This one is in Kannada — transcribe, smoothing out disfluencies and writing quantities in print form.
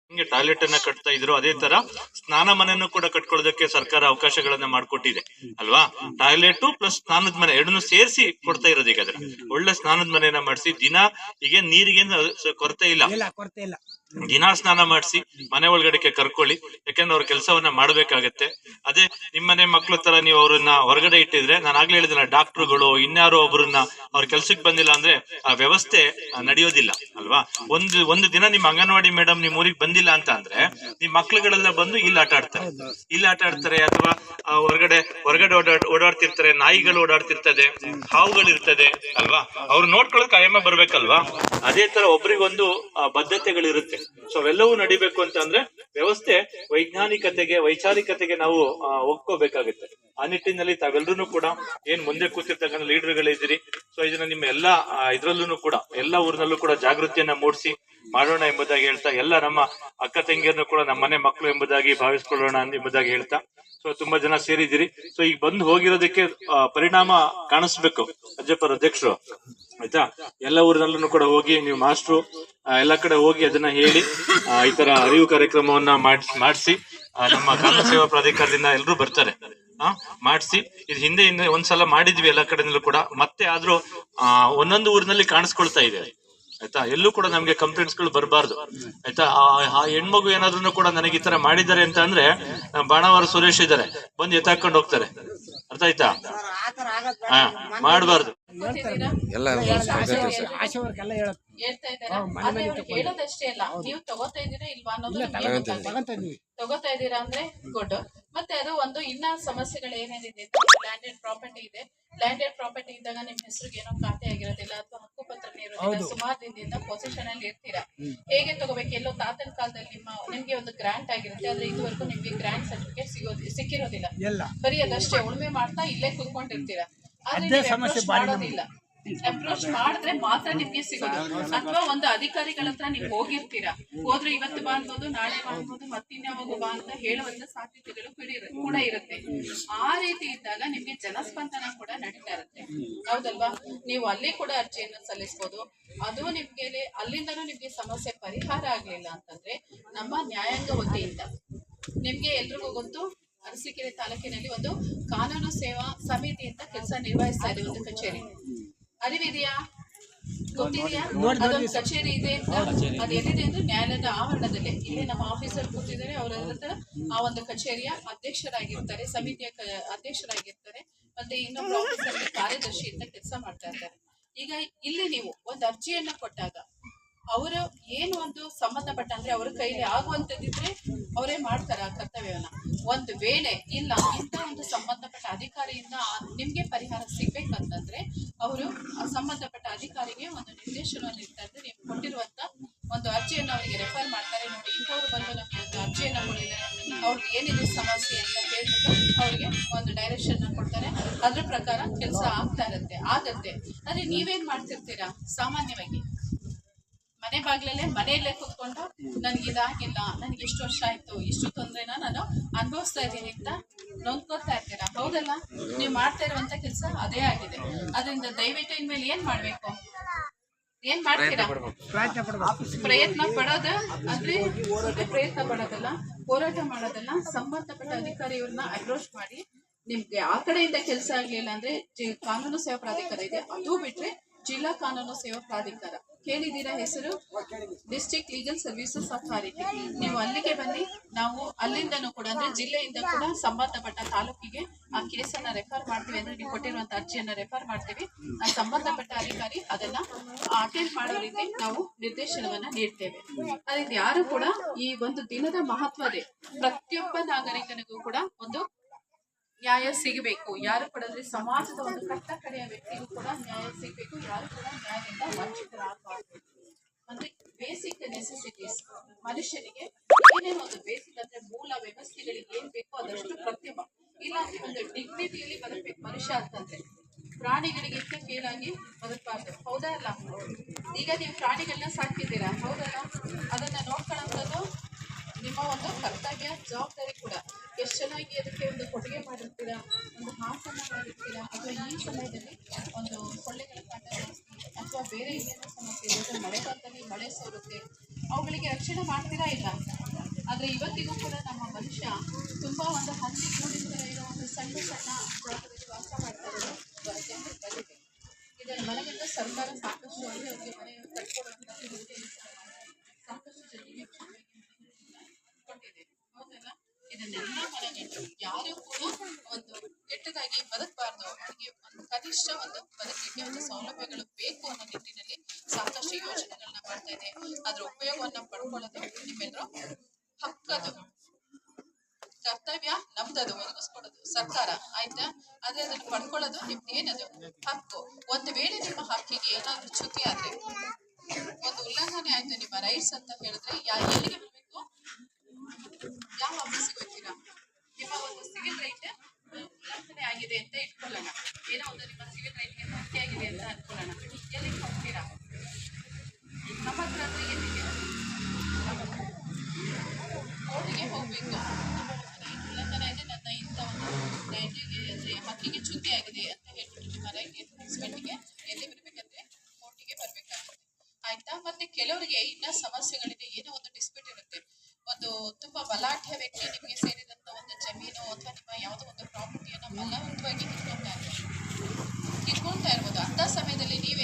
ಹಿಂಗೆ ಟಾಯ್ಲೆಟ್ ಅನ್ನ ಕಟ್ತಾ ಇದ್ರು, ಅದೇ ತರ ಸ್ನಾನ ಮನೆಯನ್ನು ಕೂಡ ಕಟ್ಕೊಳ್ಳೋದಕ್ಕೆ ಸರ್ಕಾರ ಅವಕಾಶಗಳನ್ನ ಮಾಡ್ಕೊಟ್ಟಿದೆ ಅಲ್ವಾ. ಟಾಯ್ಲೆಟ್ ಪ್ಲಸ್ ಸ್ನಾನದ ಮನೆ ಎರಡನ್ನು ಸೇರಿಸಿ ಕೊಡ್ತಾ ಇರೋದು ಈಗ. ಅದನ್ನ ಒಳ್ಳೆ ಸ್ನಾನದ ಮನೆಯನ್ನ ಮಾಡಿಸಿ ದಿನ ಈಗ ನೀರಿಗೆ ಕೊರತೆ ಇಲ್ಲ, ದಿನಾ ಸ್ನಾನ ಮಾಡಿಸಿ ಮನೆ ಒಳಗಡೆಗೆ ಕರ್ಕೊಳ್ಳಿ, ಯಾಕಂದ್ರೆ ಅವ್ರ ಕೆಲಸವನ್ನ ಮಾಡ್ಬೇಕಾಗತ್ತೆ. ಅದೇ ನಿಮ್ಮನೆ ಮಕ್ಳ ತರ ನೀವು ಅವ್ರನ್ನ ಹೊರಗಡೆ ಇಟ್ಟಿದ್ರೆ, ನಾನು ಆಗ್ಲೇ ಹೇಳಿದಿಲ್ಲ, ಡಾಕ್ಟರ್ಗಳು ಇನ್ಯಾರೋ ಒಬ್ಬರನ್ನ ಅವ್ರ ಕೆಲ್ಸಕ್ಕೆ ಬಂದಿಲ್ಲ ಅಂದ್ರೆ ಆ ವ್ಯವಸ್ಥೆ ನಡೆಯೋದಿಲ್ಲ ಅಲ್ವಾ. ಒಂದು ದಿನ ನಿಮ್ ಅಂಗನವಾಡಿ ಮೇಡಮ್ ನಿಮ್ ಊರಿಗೆ ಬಂದಿಲ್ಲ ಅಂತ ಅಂದ್ರೆ ನಿಮ್ ಮಕ್ಳುಗಳೆಲ್ಲ ಬಂದು ಇಲ್ಲಿ ಆಟ ಆಡ್ತಾರೆ, ಅಥವಾ ಹೊರಗಡೆ ಓಡಾಡ್ತಿರ್ತಾರೆ, ನಾಯಿಗಳು ಓಡಾಡ್ತಿರ್ತದೆ, ಹಾವುಗಳಿರ್ತದೆ ಅಲ್ವಾ. ಅವ್ರು ನೋಡ್ಕೊಳಕ್ ಆಯಮ್ಮ ಬರ್ಬೇಕಲ್ವಾ. ಅದೇ ತರ ಒಬ್ರಿಗೊಂದು ಬದ್ಧತೆಗಳಿರುತ್ತೆ. ಸೊ ಅವೆಲ್ಲವೂ ನಡಿಬೇಕು ಅಂತ ಅಂದ್ರೆ ವ್ಯವಸ್ಥೆ ವೈಚಾರಿಕತೆಗೆ ನಾವು ಒಪ್ಕೋಬೇಕಾಗುತ್ತೆ. ಆ ನಿಟ್ಟಿನಲ್ಲಿ ತಾವೆಲ್ಲರೂ ಕೂಡ ಏನ್ ಮುಂದೆ ಕೂತಿರ್ತಕ್ಕಂಥ ಲೀಡರ್ಗಳಿದ್ದೀರಿ, ಸೊ ಇದನ್ನ ನಿಮ್ಮ ಎಲ್ಲಾ ಇದ್ರಲ್ಲೂ ಕೂಡ ಎಲ್ಲಾ ಊರಿನಲ್ಲೂ ಕೂಡ ಜಾಗೃತಿಯನ್ನ ಮೂಡಿಸಿ ಮಾಡೋಣ ಎಂಬುದಾಗಿ ಹೇಳ್ತಾ, ಎಲ್ಲ ನಮ್ಮ ಅಕ್ಕ ತಂಗಿಯರನ್ನು ಕೂಡ ನಮ್ಮ ಮನೆ ಮಕ್ಕಳು ಎಂಬುದಾಗಿ ಭಾವಿಸ್ಕೊಳ್ಳೋಣ ಎಂಬುದಾಗಿ ಹೇಳ್ತಾ, ಸೊ ತುಂಬಾ ಜನ ಸೇರಿದಿರಿ. ಸೊ ಈಗ ಬಂದು ಹೋಗಿರೋದಕ್ಕೆ ಪರಿಣಾಮ ಕಾಣಿಸ್ಬೇಕು ಅಜ್ಜಪ್ಪರ ಅಧ್ಯಕ್ಷರು, ಆಯ್ತಾ. ಎಲ್ಲ ಊರಿನಲ್ಲೂ ಕೂಡ ಹೋಗಿ ನೀವು ಮಾಸ್ಟ್ರು ಎಲ್ಲ ಕಡೆ ಹೋಗಿ ಅದನ್ನ ಹೇಳಿ ಈ ತರ ಅರಿವು ಕಾರ್ಯಕ್ರಮವನ್ನ ಮಾಡಿಸಿ ನಮ್ಮ ಕಾನೂನು ಸೇವಾ ಪ್ರಾಧಿಕಾರದಿಂದ ಎಲ್ಲರೂ ಬರ್ತಾರೆ ಮಾಡಿಸಿ. ಇದು ಹಿಂದೆ ಒಂದ್ಸಲ ಮಾಡಿದ್ವಿ ಎಲ್ಲ ಕಡೆನಲ್ಲೂ ಕೂಡ, ಮತ್ತೆ ಆದ್ರೂ ಒಂದೊಂದು ಊರಿನಲ್ಲಿ ಕಾಣಿಸ್ಕೊಳ್ತಾ ಇದೆ ಆಯ್ತಾ. ಎಲ್ಲೂ ಕೂಡ ನಮ್ಗೆ ಕಂಪ್ಲೇಂಟ್ಸ್ ಗಳು ಬರಬಾರ್ದು ಆಯ್ತಾ. ಆ ಹೆಣ್ಮಗು ಏನಾದ್ರೂ ಕೂಡ ನನಗೆ ಈ ತರ ಮಾಡಿದ್ದಾರೆ ಅಂತ ಅಂದ್ರೆ ಬಾಣಾವರ ಸುರೇಶ್ ಇದ್ದಾರೆ, ಬಂದು ಎತ್ತಾಕೊಂಡು ಹೋಗ್ತಾರೆ, ಅರ್ಥ ಆಯ್ತಾ. ಮಾಡಬಾರ್ದು. ಹೇಳೋದಷ್ಟೇ ಅಲ್ಲ, ನೀವು ತಗೋತಾ ಇದ್ದೀರಾ ಇಲ್ವಾ ಅನ್ನೋದು ತಗೋತಾ ಇದ್ದೀರಾ ಅಂದ್ರೆ ಗುಡ್. ಮತ್ತೆ ಅದು ಒಂದು ಇನ್ನ ಸಮಸ್ಯೆಗಳು ಏನೇನಿದೆ, ಲ್ಯಾಂಡೆಡ್ ಪ್ರಾಪರ್ಟಿ ಇದೆ. ಲ್ಯಾಂಡೆಡ್ ಪ್ರಾಪರ್ಟಿ ಇದ್ದಾಗ ನಿಮ್ ಹೆಸರಿಗೆ ಏನೋ ಖಾತೆ ಆಗಿರೋದಿಲ್ಲ ಅಥವಾ ಹಕ್ಕುಪತ್ರನೇ ಇರೋದಿಲ್ಲ, ಸುಮಾರು ದಿನದಿಂದ ಪೊಸಿಷನ್ ಅಲ್ಲಿ ಇರ್ತೀರಾ. ಹೇಗೆ ತಗೋಬೇಕು, ಎಲ್ಲೋ ತಾತನ ಕಾಲದಲ್ಲಿ ನಿಮ್ಗೆ ಒಂದು ಗ್ರಾಂಟ್ ಆಗಿರುತ್ತೆ, ಆದ್ರೆ ಇದುವರೆಗೂ ನಿಮ್ಗೆ ಗ್ರಾಂಟ್ ಸರ್ಟಿಫಿಕೇಟ್ ಸಿಕ್ಕಿರೋದಿಲ್ಲ. ಬರೀ ಅದಷ್ಟೇ ಉಳುಮೆ ಮಾಡ್ತಾ ಇಲ್ಲೇ ಕುತ್ಕೊಂಡಿರ್ತೀರಾ. ಆದ್ರೆ ಮಾಡೋದಿಲ್ಲ. ಅಪ್ರೋಚ್ ಮಾಡಿದ್ರೆ ಮಾತ್ರ ನಿಮ್ಗೆ ಸಿಗೋದು. ಅಥವಾ ಒಂದು ಅಧಿಕಾರಿಗಳ ಹತ್ರ ನೀವು ಹೋಗಿರ್ತೀರಾ, ಹೋದ್ರೆ ಇವತ್ತು ಬಾ ಅನ್ಬೋದು, ನಾಳೆ ಬಾ ಅನ್ಬೋದು, ಮತ್ತಿನ್ಯಾವಾಗ ಬಾ ಅಂತ ಹೇಳುವಂತ ಸಾಧ್ಯತೆಗಳು ಕೂಡ ಇರುತ್ತೆ. ಆ ರೀತಿ ಇದ್ದಾಗ ನಿಮ್ಗೆ ಜನಸ್ಪಂದನ ಕೂಡ ನಡೀತಾ ಇರುತ್ತೆ, ಹೌದಲ್ವಾ. ನೀವು ಅಲ್ಲಿ ಕೂಡ ಅರ್ಜಿಯನ್ನು ಸಲ್ಲಿಸಬಹುದು. ಅದು ನಿಮ್ಗೆ ಅಲ್ಲಿಂದನೂ ನಿಮ್ಗೆ ಸಮಸ್ಯೆ ಪರಿಹಾರ ಆಗ್ಲಿಲ್ಲ ಅಂತಂದ್ರೆ ನಮ್ಮ ನ್ಯಾಯಾಂಗ ವತಿಯಿಂದ ನಿಮ್ಗೆ ಎಲ್ರಿಗೂ ಗೊತ್ತು, ಅರಸೀಕೆರೆ ತಾಲೂಕಿನಲ್ಲಿ ಒಂದು ಕಾನೂನು ಸೇವಾ ಸಮಿತಿ ಅಂತ ಕೆಲಸ ನಿರ್ವಹಿಸ್ತಾ ಇದೆ, ಒಂದು ಕಚೇರಿ. ಅರಿವಿದೆಯಾ, ಗೊತ್ತಿದೆಯಾ? ಅದೊಂದು ಕಚೇರಿ ಇದೆ ಅಂತ. ಅದು ಎಲ್ಲಿದೆ ಅಂದ್ರೆ ನ್ಯಾಯಾಲಯದ ಆವರಣದಲ್ಲಿ. ಇಲ್ಲಿ ನಮ್ಮ ಆಫೀಸರ್ ಕೂತಿದ್ದಾರೆ, ಅವರ ಹತ್ರ ಆ ಒಂದು ಕಚೇರಿಯ ಅಧ್ಯಕ್ಷರಾಗಿರ್ತಾರೆ, ಸಮಿತಿಯ ಅಧ್ಯಕ್ಷರಾಗಿರ್ತಾರೆ. ಮತ್ತೆ ಇನ್ನೊಬ್ಬ ಆಫೀಸರ್ ಕಾರ್ಯದರ್ಶಿ ಅಂತ ಕೆಲಸ ಮಾಡ್ತಾ ಇರ್ತಾರೆ. ಈಗ ಇಲ್ಲಿ ನೀವು ಒಂದು ಅರ್ಜಿಯನ್ನ ಕೊಟ್ಟಾಗ ಅವರು ಏನು ಒಂದು ಸಂಬಂಧಪಟ್ಟ ಅಂದ್ರೆ ಅವ್ರ ಕೈಲಿ ಆಗುವಂತದ್ದಿದ್ರೆ ಅವರೇ ಮಾಡ್ತಾರೆ ಆ ಕರ್ತವ್ಯವನ್ನ. ಒಂದು ವೇಳೆ ಇಲ್ಲ, ಇಂಥ ಒಂದು ಸಂಬಂಧಪಟ್ಟ ಅಧಿಕಾರಿಯಿಂದ ನಿಮ್ಗೆ ಪರಿಹಾರ ಸಿಗ್ಬೇಕಂತಂದ್ರೆ ಅವರು ಸಂಬಂಧಪಟ್ಟ ಅಧಿಕಾರಿಗೆ ಒಂದು ನಿರ್ದೇಶನವನ್ನು ಇರ್ತಾರೆ. ನೀವು ಕೊಟ್ಟಿರುವಂತ ಒಂದು ಅರ್ಜಿಯನ್ನು ಅವರಿಗೆ ರೆಫರ್ ಮಾಡ್ತಾರೆ. ನೋಡಿ, ಇಂಥವ್ರು ಬಂದು ನಮ್ಗೆ ಒಂದು ಅರ್ಜಿಯನ್ನ ಕೊಟ್ಟಿದ್ದಾರೆ, ಅವ್ರಿಗೆ ಏನಿದೆ ಸಮಸ್ಯೆ ಅಂತ ಹೇಳ್ಬಿಟ್ಟು ಅವ್ರಿಗೆ ಒಂದು ಡೈರೆಕ್ಷನ್ ಕೊಡ್ತಾರೆ. ಅದ್ರ ಪ್ರಕಾರ ಕೆಲಸ ಆಗತ್ತೆ. ಆದ್ರೆ ನೀವೇನ್ ಮಾಡ್ತಿರ್ತೀರಾ, ಸಾಮಾನ್ಯವಾಗಿ ಮನೆ ಬಾಗ್ಲಲ್ಲೇ ಮನೆಯಲ್ಲೇ ಕೂತ್ಕೊಂಡು ನನ್ಗೆ ಇದಾಗಿಲ್ಲ, ನನ್ಗೆ ಎಷ್ಟು ವರ್ಷ ಆಯ್ತು, ಇಷ್ಟು ತೊಂದ್ರೆನ ನಾನು ಅನುಭವಿಸ್ತಾ ಇದ್ದೀನಿ ಅಂತ ನೊಂದ್ಕೋತಾ ಇರ್ತೀರಾ, ಹೌದಲ್ಲ. ನೀವು ಮಾಡ್ತಾ ಇರುವಂತ ಕೆಲಸ ಅದೇ ಆಗಿದೆ. ಅದರಿಂದ ದಯವಿಟ್ಟು ಇನ್ಮೇಲೆ ಏನ್ ಮಾಡ್ತೀರಾ, ಪ್ರಯತ್ನ ಪಡೋದ ಅಂದ್ರೆ ಪ್ರಯತ್ನ ಪಡೋದಲ್ಲ, ಹೋರಾಟ ಮಾಡೋದಲ್ಲ. ಸಂಬಂಧಪಟ್ಟ ಅಧಿಕಾರಿಯವ್ರನ್ನ ಅಪ್ರೋಚ್ ಮಾಡಿ, ನಿಮ್ಗೆ ಆ ಕಡೆಯಿಂದ ಕೆಲಸ ಆಗ್ಲಿಲ್ಲ ಅಂದ್ರೆ ಕಾನೂನು ಸೇವಾ ಪ್ರಾಧಿಕಾರ ಇದೆ, ಅದು ಬಿಟ್ರೆ ಜಿಲ್ಲಾ ಕಾನೂನು ಸೇವಾ ಪ್ರಾಧಿಕಾರ ಕೇಳಿದೀರಾ ಹೆಸರು? District legal services authority. ನೀವು ಅಲ್ಲಿಗೆ ಬನ್ನಿ, ನಾವು ಅಲ್ಲಿಂದನೂ ಕೂಡ ಅಂದ್ರೆ ಜಿಲ್ಲೆಯಿಂದ ಕೂಡ ಸಂಬಂಧಪಟ್ಟ ತಾಲೂಕಿಗೆ ಆ ಕೇಸನ್ನ ರೆಫರ್ ಮಾಡ್ತೀವಿ. ಅಂದ್ರೆ ನೀವು ಕೊಟ್ಟಿರುವಂತ ಅರ್ಜಿಯನ್ನ ರೆಫರ್ ಮಾಡ್ತೀವಿ. ಆ ಸಂಬಂಧಪಟ್ಟ ಅಧಿಕಾರಿ ಅದನ್ನ ಅಟೆಂಡ್ ಮಾಡೋ ರೀತಿ ನಾವು ನಿರ್ದೇಶನವನ್ನ ನೀಡ್ತೇವೆ. ಅದರಿಂದ ಯಾರು ಕೂಡ ಈ ಒಂದು ದಿನದ ಮಹತ್ವದೇ, ಪ್ರತಿಯೊಬ್ಬ ನಾಗರಿಕನಿಗೂ ಕೂಡ ಒಂದು ನ್ಯಾಯ ಸಿಗಬೇಕು. ಯಾರು ಕೂಡ ಅಂದ್ರೆ ಸಮಾಜದ ಒಂದು ಕಟ್ಟ ಕಡೆಯ ವ್ಯಕ್ತಿಗೂ ಕೂಡ ನ್ಯಾಯ ಸಿಗಬೇಕು. ಯಾರು ಕೂಡ ನ್ಯಾಯದಿಂದ ವಂಚಿತರಾಗಬಾರ್ದು. ಅಂದ್ರೆ ಬೇಸಿಕ್ ನೆಸೆಸಿಟೀಸ್, ಮನುಷ್ಯನಿಗೆ ಏನೇನು ಒಂದು ಬೇಸಿಕ್ ಅಂದ್ರೆ ಮೂಲ ವ್ಯವಸ್ಥೆಗಳಿಗೆ ಏನ್ ಬೇಕೋ ಅದಷ್ಟು ಪ್ರತಿಯೊಬ್ಬ, ಇಲ್ಲ ಒಂದು ಡಿಗ್ನಿಟಿಯಲ್ಲಿ ಬದುಕಬೇಕು ಮನುಷ್ಯ ಅಂತಂದ್ರೆ. ಪ್ರಾಣಿಗಳಿಗಿಂತ ಕೀಳಾಗಿ ಬದುಕಬಾರ್ದು, ಹೌದಾ ಅಲ್ಲ. ಈಗ ನೀವು ಪ್ರಾಣಿಗಳನ್ನ ಸಾಕಿದ್ದೀರಾ, ಹೌದಲ್ಲ. ಅದನ್ನ ನೋಡ್ಕೊಳ್ಳೋಂಥದ್ದು ನಿಮ್ಮ ಒಂದು ಕರ್ತವ್ಯ, ಜವಾಬ್ದಾರಿ ಕೂಡ. ಎಷ್ಟು ಚೆನ್ನಾಗಿ ಅದಕ್ಕೆ ಒಂದು ಕೊಡುಗೆ ಮಾಡಿರ್ತೀರಾ, ಒಂದು ಹಾಸನ್ನ ಮಾಡಿರ್ತೀರಾ. ಅಥವಾ ಈ ಸಮಯದಲ್ಲಿ ಒಂದು ಸೊಳ್ಳೆಗಳ ಕಾಟ ಜಾಸ್ತಿ ಅಥವಾ ಬೇರೆ ಏನೇನೋ ಸಮಸ್ಯೆ ಇದೆ, ಮಳೆಗಾಲದಲ್ಲಿ ಮಳೆ ಸೋರುತ್ತೆ, ಅವುಗಳಿಗೆ ರಕ್ಷಣೆ ಮಾಡ್ತೀರಾ ಇಲ್ಲ? ಆದ್ರೆ ಇವತ್ತಿಗೂ ಕೂಡ ನಮ್ಮ ಮನುಷ್ಯ ತುಂಬಾ ಒಂದು ಹಂದಿ ಗೂಡಿನ ತರ ಇರೋ ಒಂದು ಸಣ್ಣ ಸಣ್ಣ ಜಾಗದಲ್ಲಿ ವಾಸ ಮಾಡ್ತಾ ಇರೋದು ಜನರಿಗೆ ಬಂದಿದೆ. ಇದರ ಮನೆಗಿಂತ ಸರ್ಕಾರ ಸಾಕಷ್ಟು ಅವ್ರಿಗೆ ಮನೆ ಕಟ್ಕೊಡುವಂತ ಸಾಕಷ್ಟು ಜನರಿಗೆ ಕೊಟ್ಟಿದೆ. ಹೌದಲ್ಲ? ಇದನ್ನೆಲ್ಲ ಮನೆಗಂಡು ಯಾರು ಕೂಡ ಒಂದು ಕೆಟ್ಟದಾಗಿ ಬದುಕಬಾರ್ದು, ಅವರಿಗೆ ಒಂದು ಕನಿಷ್ಠ ಒಂದು ಬದುಕಿಗೆ ಒಂದು ಸೌಲಭ್ಯಗಳು ಬೇಕು ಅನ್ನೋ ನಿಟ್ಟಿನಲ್ಲಿ ಸಾಕಷ್ಟು ಯೋಜನೆಗಳನ್ನ ಮಾಡ್ತಾ ಇದೆ. ಅದ್ರ ಉಪಯೋಗವನ್ನ ಪಡ್ಕೊಳ್ಳೋದು ನಿಮ್ಮೆಲ್ಲರೂ ಹಕ್ಕದು, ಕರ್ತವ್ಯ ನಮ್ದದು, ಒದಗಿಸ್ಕೊಡೋದು ಸರ್ಕಾರ, ಆಯ್ತಾ? ಆದ್ರೆ ಅದನ್ನ ಪಡ್ಕೊಳ್ಳೋದು ನಿಮ್ದು ಏನದು ಹಕ್ಕು. ಒಂದು ವೇಳೆ ನಿಮ್ಮ ಹಕ್ಕಿಗೆ ಏನಾದ್ರೂ ಚ್ಯುತಿ ಆದ್ರೆ, ಒಂದು ಉಲ್ಲಂಘನೆ ಆಯ್ತು ನಿಮ್ಮ ರೈಟ್ಸ್ ಅಂತ ಹೇಳಿದ್ರೆ ಎಲ್ಲಿಗೆ ಬರ್ಬೇಕು? ಯಾವ ಆಫೀಸಿಗೆ ಹೋಗ್ತೀರಾ? ನಿಮ್ಮ ಒಂದು ಸಿವಿಲ್ ರೈಟ್ ಉಲ್ಲಂಘನೆ ಆಗಿದೆ ಅಂತ ಇಟ್ಕೊಳ್ಳೋಣ, ಏನೋ ಒಂದು ನಿಮ್ಮ ಸಿವಿಲ್ ರೈಟ್ಗೆ ಧಕ್ಕೆ ಆಗಿದೆ ಅಂತ ಅನ್ಕೊಳ್ಳೋಣ, ಎಲ್ಲಿಗೆ ಹೋಗ್ತೀರಾ? ನಮ್ಮ ಹತ್ರ ಅಂದ್ರೆ ಎಲ್ಲಿಗೆ? ಕೋರ್ಟಿಗೆ ಹೋಗ್ಬೇಕು. ಉಲ್ಲಂಘನೆ ಇದೆ, ನನ್ನ ಇಂಥ ಒಂದು ರೈಟಿಗೆ ಅಂದ್ರೆ ಹಕ್ಕಿಗೆ ಚ್ಯುತಿ ಆಗಿದೆ ಅಂತ ಹೇಳ್ಬಿಟ್ಟು ನಿಮ್ಮ ರೈಟ್ ಎನ್ಫೋರ್ಸ್ಮೆಂಟ್ಗೆ ಎಲ್ಲಿ ಬರ್ಬೇಕಂದ್ರೆ ಕೋರ್ಟಿಗೆ ಬರ್ಬೇಕಾಗುತ್ತೆ, ಆಯ್ತಾ? ಮತ್ತೆ ಕೆಲವರಿಗೆ ಇನ್ನ ಸಮಸ್ಯೆಗಳಿದೆ, ಏನೋ ಒಂದು ಡಿಸ್ಪ್ಯೂಟ್ ಇರುತ್ತೆ, ಒಂದು ತುಂಬಾ ಬಲಾಢ್ಯ ವ್ಯಕ್ತಿ ನಿಮಗೆ ಸೇರಿದಂತ ಒಂದು ಜಮೀನು ಅಥವಾ ನಿಮ್ಮ ಯಾವುದೋ ಒಂದು ಪ್ರಾಪರ್ಟಿಯನ್ನ ಬಲವಂತವಾಗಿ ಕಿತ್ಕೊಳ್ತಾ ಇರ್ಬೋದು. ಅಂತ ಸಮಯದಲ್ಲಿ ನೀವು